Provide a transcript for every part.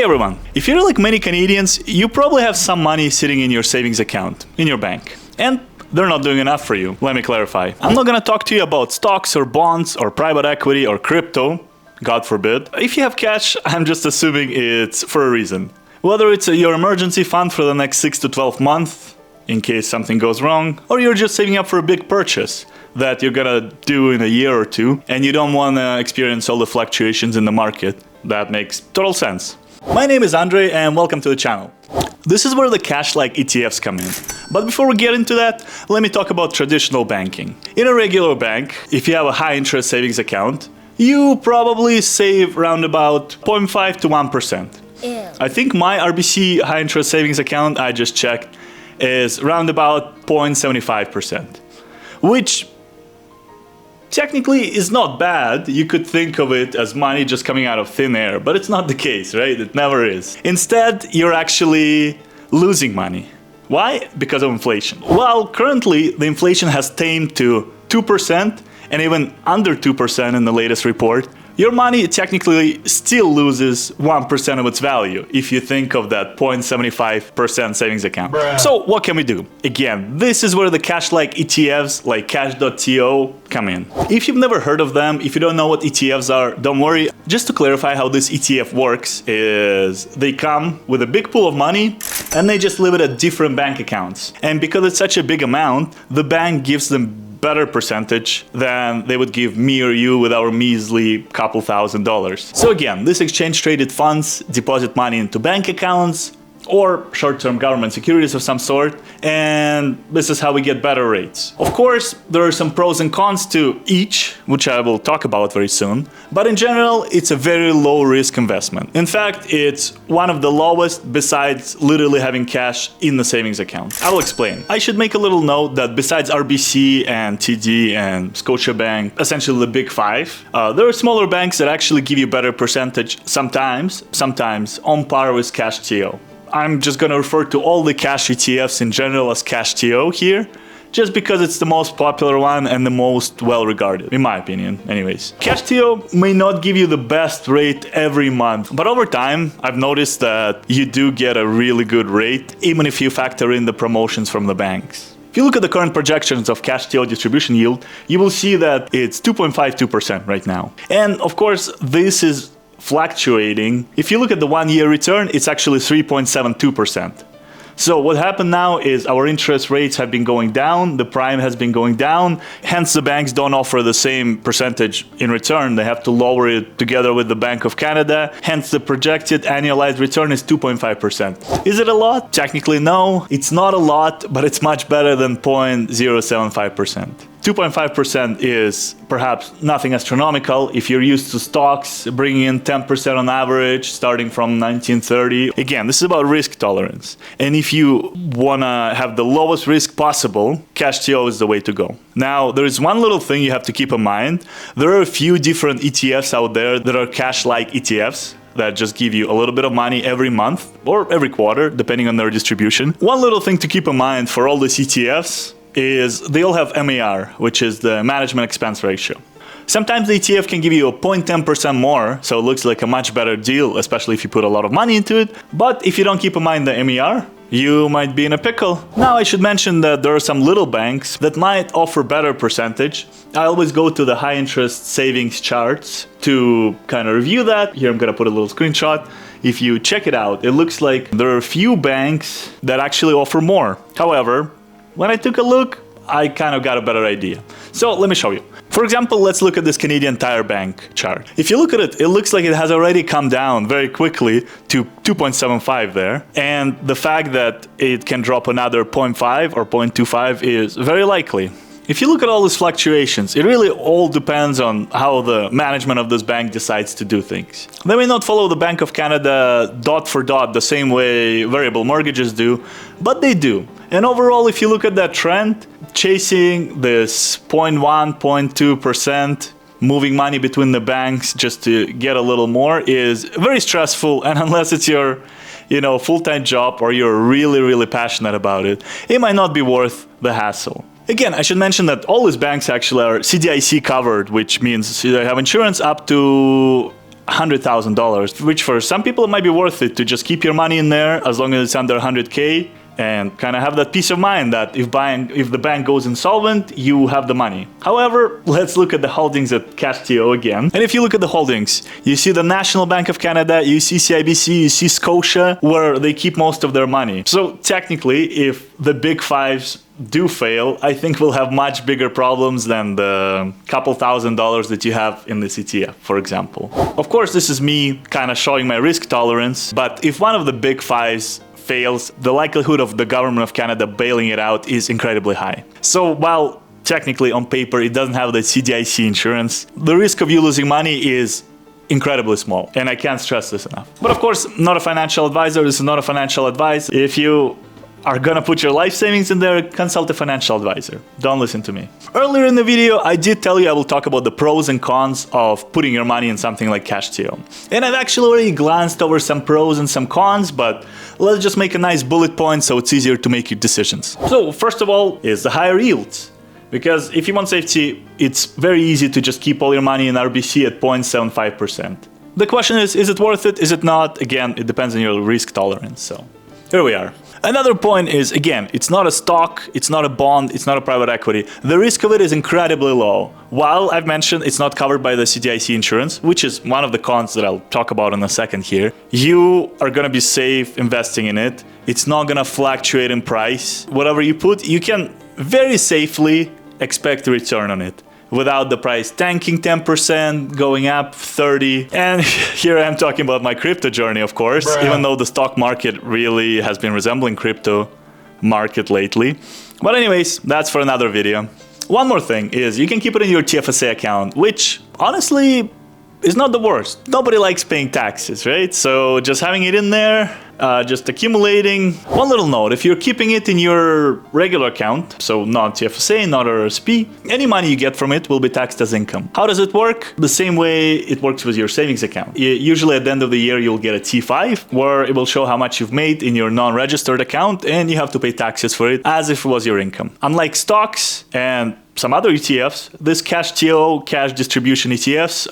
everyone, if you're like many Canadians, you probably have some money sitting in your savings account, in your bank. And they're not doing enough for you. Let me clarify. I'm not gonna talk to you about stocks or bonds or private equity or crypto, God forbid. If you have cash, I'm just assuming it's for a reason. Whether it's your emergency fund for the next 6 to 12 months, in case something goes wrong, or you're just saving up for a big purchase that you're gonna do in a year or two, and you don't wanna experience all the fluctuations in the market. That makes total sense. My name is Andre and welcome to the channel. This is where the cash-like ETFs come in. But before we get into that, let me talk about traditional banking. In a regular bank, if you have a high interest savings account, you probably save around about 0.5 to 1%. I think my RBC high interest savings account, I just checked, is around about 0.75%, which technically is not bad. You could think of it as money just coming out of thin air, but it's not the case, right? It never is. Instead, you're actually losing money. Why? Because of inflation. Well, currently, the inflation has tamed to 2% and even under 2% in the latest report. Your money technically still loses 1% of its value if you think of that 0.75% savings account. Bruh. So what can we do? Again, this is where the cash-like ETFs like CASH.TO come in. If you've never heard of them, if you don't know what ETFs are, don't worry. Just to clarify how this ETF works is they come with a big pool of money and they just leave it at different bank accounts. And because it's such a big amount, the bank gives them better percentage than they would give me or you with our measly couple $1,000s. So again, this exchange traded funds deposit money into bank accounts or short-term government securities of some sort, and this is how we get better rates. Of course, there are some pros and cons to each, which I will talk about very soon, but in general, it's a very low-risk investment. In fact, it's one of the lowest besides literally having cash in the savings account. I will explain. I should make a little note that besides RBC and TD and Scotiabank, essentially the big five, there are smaller banks that actually give you better percentage sometimes on par with CASH.TO. I'm just going to refer to all the cash ETFs in general as CASH.TO here, just because it's the most popular one and the most well-regarded, in my opinion, anyways. CASH.TO may not give you the best rate every month, but over time, I've noticed that you do get a really good rate, even if you factor in the promotions from the banks. If you look at the current projections of CASH.TO distribution yield, you will see that it's 2.52% right now. And of course, this is fluctuating. If you look at the 1 year return, it's actually 3.72%. So what happened now is our interest rates have been going down, the prime has been going down, hence the banks don't offer the same percentage in return. They have to lower it together with the Bank of Canada, hence the projected annualized return is 2.5%. Is it a lot? Technically no, it's not a lot, but it's much better than 0.075%. 2.5% is perhaps nothing astronomical if you're used to stocks bringing in 10% on average starting from 1930. Again, this is about risk tolerance. And if you want to have the lowest risk possible, CASH.TO is the way to go. Now, there is one little thing you have to keep in mind. There are a few different ETFs out there that are cash-like ETFs that just give you a little bit of money every month or every quarter, depending on their distribution. One little thing to keep in mind for all these ETFs is they all have MAR, which is the management expense ratio. Sometimes the ETF can give you a 0.10% more, so it looks like a much better deal, especially if you put a lot of money into it. But if you don't keep in mind the MAR, you might be in a pickle. Now, I should mention that there are some little banks that might offer better percentage. I always go to the high interest savings charts to kind of review that. Here I'm gonna put a little screenshot. If you check it out, it looks like there are a few banks that actually offer more. However, when I took a look, I kind of got a better idea. So let me show you. For example, let's look at this Canadian Tire Bank chart. If you look at it, it looks like it has already come down very quickly to 2.75 there. And the fact that it can drop another 0.5 or 0.25 is very likely. If you look at all these fluctuations, it really all depends on how the management of this bank decides to do things. They may not follow the Bank of Canada dot for dot the same way variable mortgages do, but they do. And overall, if you look at that trend, chasing this 0.1, 0.2%, moving money between the banks just to get a little more is very stressful. And unless it's your full-time job or you're really, really passionate about it, it might not be worth the hassle. Again, I should mention that all these banks actually are CDIC covered, which means they have insurance up to $100,000, which for some people it might be worth it to just keep your money in there as long as it's under 100K and kind of have that peace of mind that if the bank goes insolvent, you have the money. However, let's look at the holdings at CASH.TO again. And if you look at the holdings, you see the National Bank of Canada, you see CIBC, you see Scotia, where they keep most of their money. So technically, if the big fives do fail, I think we'll have much bigger problems than the couple $1,000s that you have in this ETF, for example. Of course, this is me kind of showing my risk tolerance, but if one of the big fives fails, the likelihood of the government of Canada bailing it out is incredibly high. So while technically on paper it doesn't have the CDIC insurance, the risk of you losing money is incredibly small, and I can't stress this enough. But of course, not a financial advisor. This is not a financial advice. If you are gonna put your life savings in there, consult a financial advisor. Don't listen to me. Earlier in the video, I did tell you I will talk about the pros and cons of putting your money in something like CASH.TO. And I've actually already glanced over some pros and some cons, but let's just make a nice bullet point so it's easier to make your decisions. So first of all is the higher yields. Because if you want safety, it's very easy to just keep all your money in RBC at 0.75%. The question is it worth it? Is it not? Again, it depends on your risk tolerance. So here we are. Another point is, again, it's not a stock, it's not a bond, it's not a private equity. The risk of it is incredibly low. While I've mentioned it's not covered by the CDIC insurance, which is one of the cons that I'll talk about in a second here, you are gonna be safe investing in it. It's not gonna fluctuate in price. Whatever you put, you can very safely expect a return on it, without the price tanking 10%, going up 30%. And here I am talking about my crypto journey, of course, even though the stock market really has been resembling crypto market lately. But anyways, that's for another video. One more thing is you can keep it in your TFSA account, which honestly is not the worst. Nobody likes paying taxes, right? So just having it in there, just accumulating. One little note, if you're keeping it in your regular account, so not TFSA, not RSP, any money you get from it will be taxed as income. How does it work? The same way it works with your savings account. Usually at the end of the year, you'll get a T5 where it will show how much you've made in your non-registered account and you have to pay taxes for it as if it was your income. Unlike stocks and some other ETFs, this CASH.TO, cash distribution ETFs,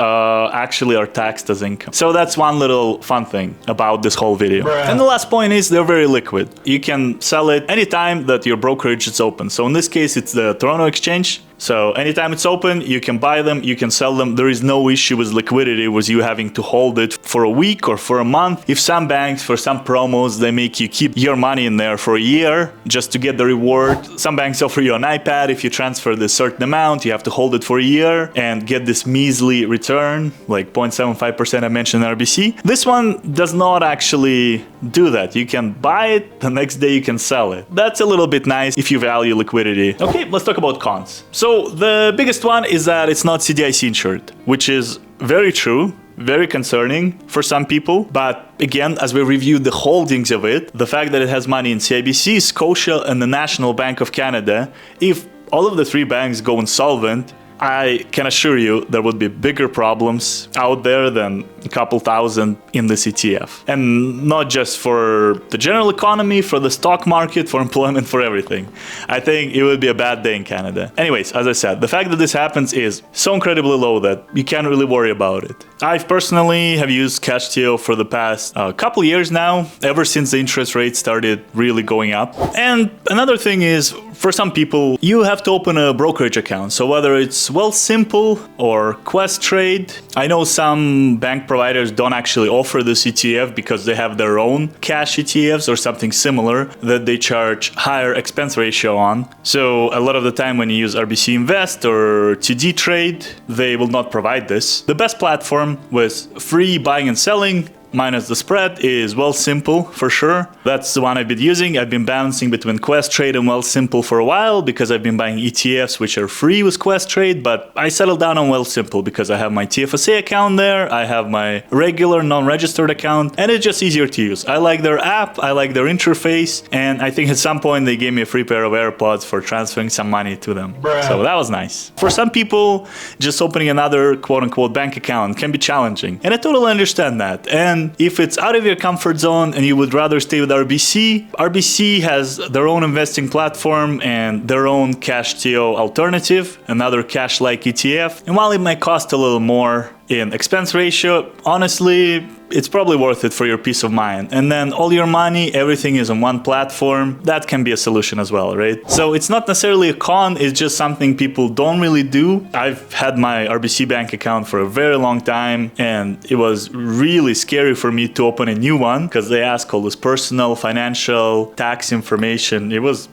actually are taxed as income. So that's one little fun thing about this whole video. And the last point is they're very liquid. You can sell it anytime that your brokerage is open. So in this case, it's the Toronto Exchange. So anytime it's open, you can buy them, you can sell them. There is no issue with liquidity, with you having to hold it for a week or for a month. If some banks, for some promos, they make you keep your money in there for a year just to get the reward. Some banks offer you an iPad. If you transfer this certain amount, you have to hold it for a year and get this measly return, like 0.75% I mentioned in RBC. This one does not actually do that. You can buy it, the next day you can sell it. That's a little bit nice if you value liquidity. Okay, let's talk about cons. So the biggest one is that it's not CDIC insured, which is very true, very concerning for some people. But again, as we reviewed the holdings of it, the fact that it has money in CIBC, Scotia, and the National Bank of Canada, if all of the three banks go insolvent, I can assure you there would be bigger problems out there than a couple thousand in this ETF. And not just for the general economy, for the stock market, for employment, for everything. I think it would be a bad day in Canada. Anyways, as I said, the fact that this happens is so incredibly low that you can't really worry about it. I've personally have used CASH.TO for the past couple years now, ever since the interest rates started really going up. And another thing is, for some people, you have to open a brokerage account. So whether it's Wealthsimple or Questrade, I know some bank providers don't actually offer this ETF because they have their own cash ETFs or something similar that they charge higher expense ratio on. So a lot of the time when you use RBC Invest or TD Trade, they will not provide this. The best platform with free buying and selling minus the spread is Wealthsimple for sure. That's the one I've been using. I've been bouncing between Questrade and Wealthsimple for a while because I've been buying ETFs which are free with Questrade, but I settled down on Wealthsimple because I have my TFSA account there, I have my regular non-registered account, and it's just easier to use. I like their app, I like their interface, and I think at some point they gave me a free pair of AirPods for transferring some money to them. So that was nice. For some people, just opening another quote-unquote bank account can be challenging, and I totally understand that. And then if it's out of your comfort zone and you would rather stay with RBC has their own investing platform and their own CASH.TO alternative, another cash-like ETF. And while it might cost a little more in expense ratio, honestly, it's probably worth it for your peace of mind. And then all your money, everything is on one platform. That can be a solution as well, right? So it's not necessarily a con, it's just something people don't really do. I've had my RBC bank account for a very long time, and it was really scary for me to open a new one because they ask all this personal, financial, tax information. It was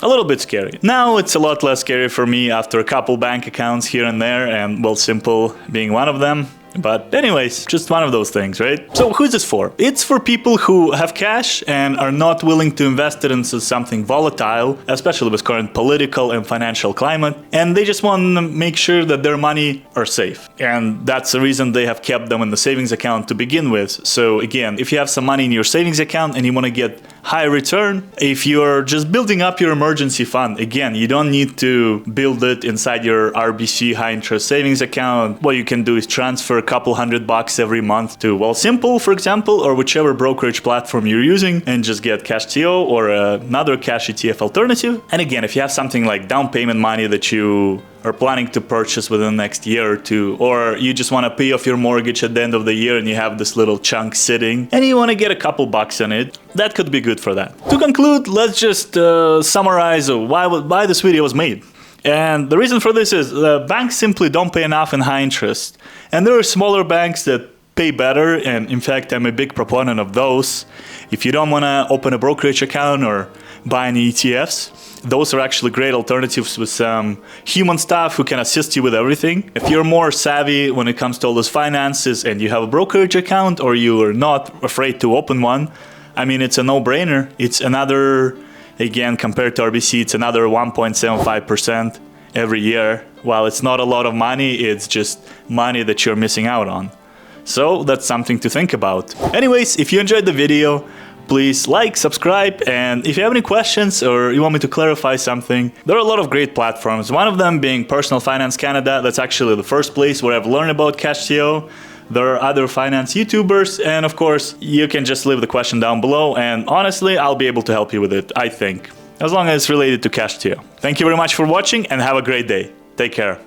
a little bit scary. Now it's a lot less scary for me after a couple bank accounts here and there, and well, Simple being one of them. But anyways, just one of those things, right? So who's this for? It's for people who have cash and are not willing to invest it into something volatile, especially with current political and financial climate, and they just want to make sure that their money are safe. And that's the reason they have kept them in the savings account to begin with. So again, if you have some money in your savings account and you want to get high return, if you're just building up your emergency fund, again, you don't need to build it inside your RBC high interest savings account. What you can do is transfer couple $100 every month to, well, Simple, for example, or whichever brokerage platform you're using, and just get CASH.TO or another cash ETF alternative. And again, if you have something like down payment money that you are planning to purchase within the next year or two, or you just want to pay off your mortgage at the end of the year and you have this little chunk sitting and you want to get a couple bucks on it, that could be good for that. To conclude, let's just summarize why this video was made. And the reason for this is banks simply don't pay enough in high interest. And there are smaller banks that pay better, and in fact, I'm a big proponent of those. If you don't want to open a brokerage account or buy any ETFs, those are actually great alternatives with some human staff who can assist you with everything. If you're more savvy when it comes to all those finances and you have a brokerage account or you are not afraid to open one, I mean, it's a no-brainer. It's another, again, compared to RBC, it's another 1.75% every year. While it's not a lot of money, it's just money that you're missing out on. So that's something to think about. Anyways, if you enjoyed the video, please like, subscribe, and if you have any questions or you want me to clarify something, there are a lot of great platforms. One of them being Personal Finance Canada. That's actually the first place where I've learned about CASH.TO. There are other finance YouTubers, and of course, you can just leave the question down below, and honestly, I'll be able to help you with it, I think, as long as it's related to CASH.TO. Thank you very much for watching, and have a great day. Take care.